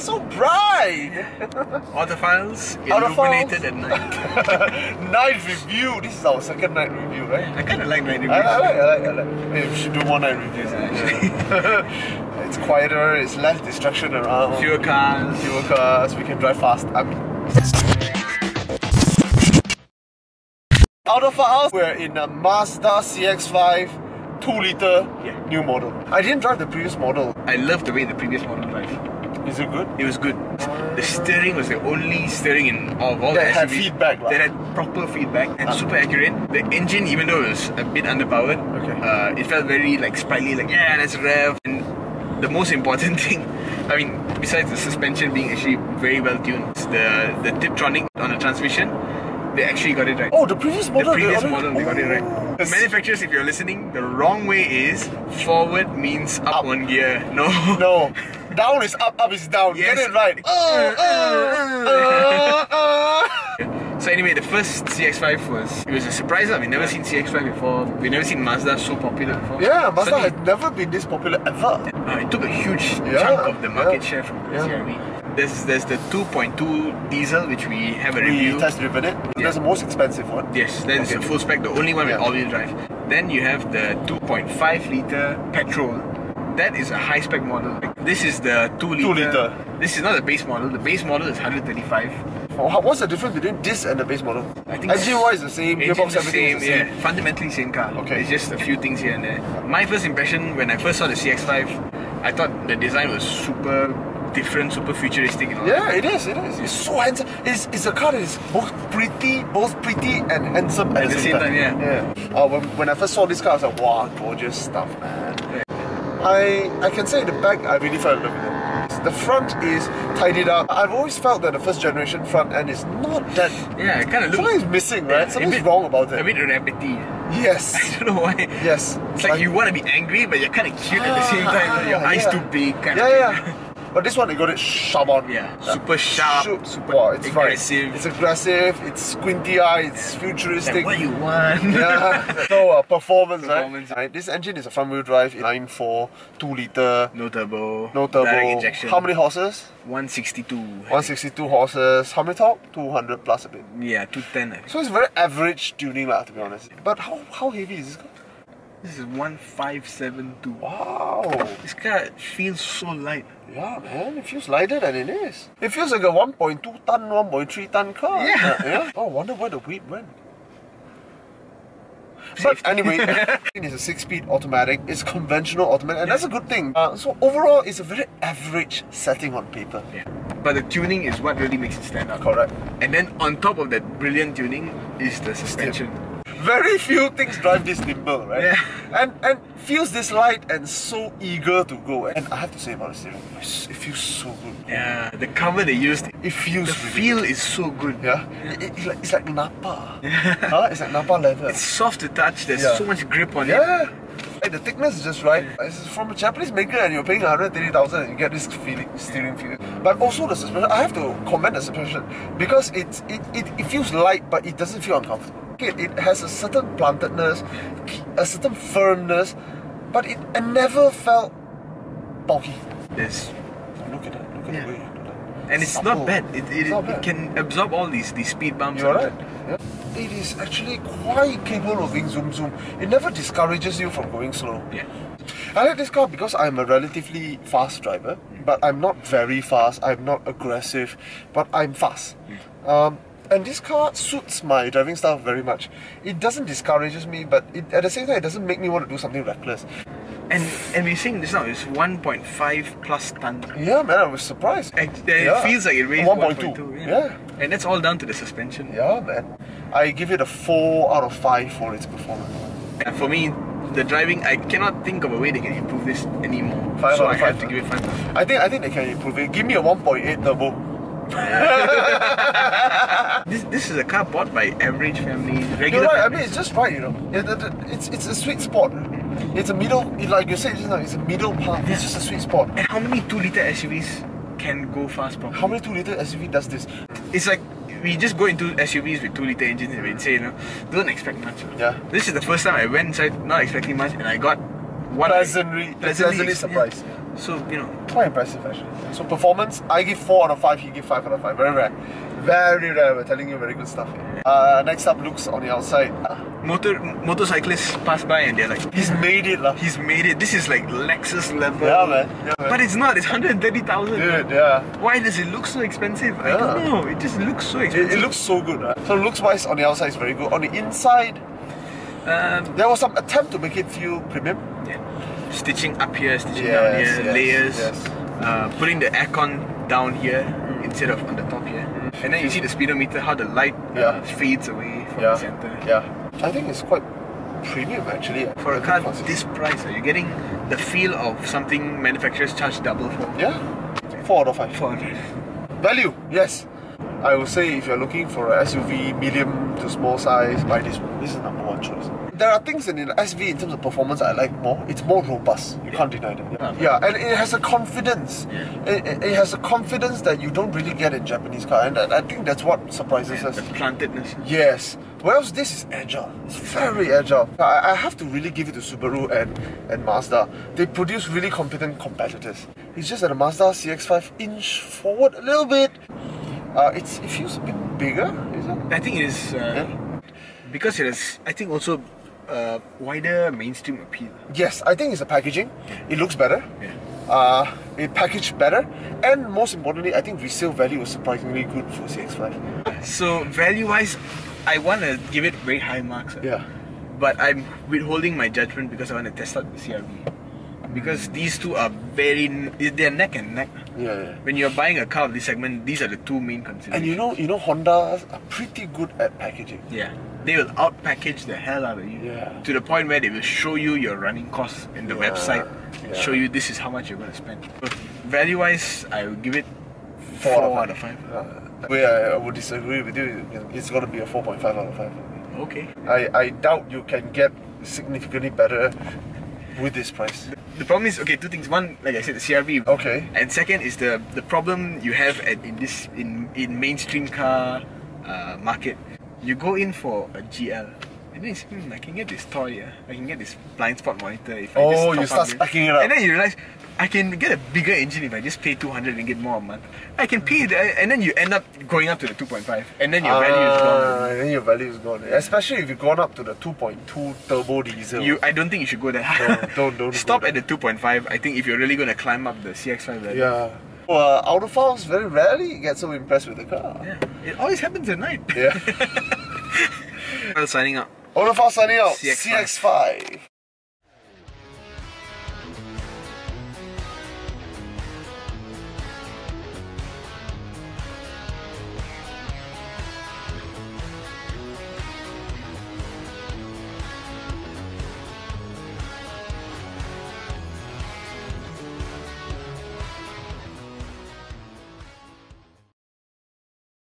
So bright! Autophiles, illuminated at night. Night review. This is our second night review, right? I kind of like night reviews. I like. Maybe we should do more night reviews actually. It's quieter, it's less distraction around. Fewer cars. We can drive fast. Autophiles, we're in a Mazda CX-5 2-liter new model. I didn't drive the previous model. I love the way the previous model drive. Is it good? It was good. The steering was the only steering in all the that SUVs had feedback, that had proper feedback and super accurate. The engine, even though it was a bit underpowered, it felt very like sprightly, like yeah, let's rev. And the most important thing, I mean, besides the suspension being actually very well tuned, the Tiptronic on the transmission, they actually got it right. Oh, the previous model? They got it right. The manufacturers, if you're listening, the wrong way is forward means up one gear. No. No. Down is up, up is down. Yes. Get it right. So anyway, the first CX-5 was a surprise. We've never seen CX-5 before. We've never seen Mazda so popular before. Yeah, Mazda has never been this popular ever. It took a huge chunk of the market share from the CR-V. There's the 2.2 diesel, which we have a review. We test driven it. That's the most expensive one. Yes, that is a full spec, the only one with all-wheel drive. Then you have the 2.5 litre petrol. That is a high spec model. This is the 2 litre. This is not the base model. The base model is 135. What's the difference between this and the base model? I think engine-wise the same, gearbox, everything is the same. Yeah, fundamentally same car. Okay. It's just a few things here and there. My first impression when I first saw the CX-5, I thought the design was super different, super futuristic and all that. It is. It's so handsome. It's a car that is both pretty and handsome at the same time. When I first saw this car, I was like, wow, gorgeous stuff, man. I can say the back, I really fell in love with it. The front is tidied up. I've always felt that the first generation front end is not that... Yeah, it kind of looks... Something's missing, right? Something's wrong about it. A bit rabbity. Yes. I don't know why. Yes. It's like you want to be angry, but you're kind of cute at the same time. Your eyes too big, kind of thing. But this one, they got it sharp on. Yeah, super sharp, super it's aggressive. Right. It's aggressive, it's squinty eye, it's futuristic. Like what you want. So, performance, right? This engine is a front wheel drive, 9.4, 2 litre. No turbo. Direct injection. How many horses? 162. 162 horses. How many torque? 200 plus a bit. Yeah, 210 I think. So it's very average tuning, to be honest. But how heavy is this car? This is 1572. Wow! This car feels so light. Yeah, man, it feels lighter than it is. It feels like a 1.2 ton, 1.3 ton car. Yeah. Oh, I wonder where the weight went. But anyway, it's a 6-speed automatic. It's conventional automatic, and that's a good thing. So overall, it's a very average setting on paper. Yeah. But the tuning is what really makes it stand out. Correct. And then on top of that brilliant tuning is the suspension. Very few things drive this nimble, right? Yeah. And feels this light and so eager to go. And I have to say about the steering, it feels so good. Yeah, the cover they used, it feels the feel is so good. Yeah, it's like Napa. It's like Napa leather. It's soft to touch. There's so much grip on it. Yeah. The thickness is just right. It's from a Japanese maker, and you're paying 130,000, and you get this steering feel. But also the suspension. I have to commend the suspension because it feels light, but it doesn't feel uncomfortable. It has a certain plantedness, a certain firmness, but it never felt bulky. Yes. Look at that. Look at the way. And it's not bad. It can absorb all these speed bumps. You're right. Yeah. It is actually quite capable of being zoom. It never discourages you from going slow. Yeah. I like this car because I'm a relatively fast driver, but I'm not very fast. I'm not aggressive, but I'm fast. And this car suits my driving style very much. It doesn't discourages me, but at the same time, it doesn't make me want to do something reckless. And we're saying this now, it's 1.5 plus ton. Yeah, man, I was surprised. It feels like it weighs 1.2. Yeah. And that's all down to the suspension. Yeah, man. I give it a 4 out of 5 for its performance. And for me, the driving, I cannot think of a way they can improve this anymore. 5 so out of 5. I have to give it 5. I think they can improve it. Give me a 1.8 turbo. This is a car bought by average family, regular You're right, families. I mean, it's just right, you know. It's a sweet spot. It's a middle, like you said just now, it's a middle path. It's just a sweet spot. And how many 2-litre SUVs can go fast properly? How many 2-litre SUV does this? It's like, we just go into SUVs with 2-litre engines and we say, don't expect much. Yeah. This is the first time I went inside not expecting much, and I got what pleasantly surprised. Yeah. So, you know, quite impressive actually. So performance, I give 4 out of 5, he give 5 out of 5. Very rare. Very rare. We're telling you very good stuff here. Next up, looks on the outside. Motorcyclists pass by and they're like, He's made it lah. he's made it. This is like Lexus level. Yeah man. Yeah, man. But it's not. It's 130,000. Dude, yeah. Why does it look so expensive? I don't know. It just looks so expensive. It looks so good. Right? So looks wise on the outside is very good. On the inside, there was some attempt to make it feel premium. Yeah. Stitching up here, stitching down here, layers. Yes. Putting the aircon down here instead of on the top here. And then you see the speedometer, how the light fades away from the center. Yeah. I think it's quite premium actually. For a car this price, you're getting the feel of something manufacturers charge double for. Yeah. 4 out of 5. 4 out of 5. Value, yes. I would say if you're looking for an SUV, medium to small size, buy this one. This is the number 1 choice. There are things in the SV in terms of performance I like more. It's more robust. You can't deny that. Yeah, and it has a confidence. It has a confidence that you don't really get in Japanese car, and I think that's what surprises us. The plantedness. Yes. Whereas this is agile. It's very agile. I have to really give it to Subaru and Mazda. They produce really competent competitors. It's just that the Mazda CX-5 inch forward a little bit. It feels a bit bigger, is it? I think it is because it has, I think, also wider mainstream appeal. Yes, I think it's the packaging. It looks better. Yeah. It packaged better, and most importantly, I think resale value was surprisingly good for CX-5. So value-wise, I want to give it very high marks. Yeah. But I'm withholding my judgment because I want to test out the CRV. Because these two are they're neck and neck. Yeah. When you're buying a car of this segment, these are the two main considerations. And you know Honda are pretty good at packaging. Yeah. They will out-package the hell out of you. Yeah. To the point where they will show you your running costs in the website. Show you this is how much you're going to spend. So, value-wise, I will give it 4 out of 5. I would disagree with you. It's going to be a 4.5 out of 5. Okay. I doubt you can get significantly better with this price. The problem is, okay, two things. One, like I said, the CRV. Okay. And second is the problem you have in mainstream car market. You go in for a GL, and then you say, I can get this toy, I can get this blind spot monitor if I just you start specking it up. And then you realize, I can get a bigger engine if I just pay 200 and get more a month. I can pay that, and then you end up going up to the 2.5, and then your value is gone. And then your value is gone. Especially if you've gone up to the 2.2 turbo diesel. I don't think you should go there. Don't Stop at the 2.5. I think if you're really going to climb up the CX-5 value. Yeah. Autophiles very rarely get so impressed with the car. Yeah. It always happens at night. Yeah. Well, signing out. Autophiles signing out. CX-5. CX-5.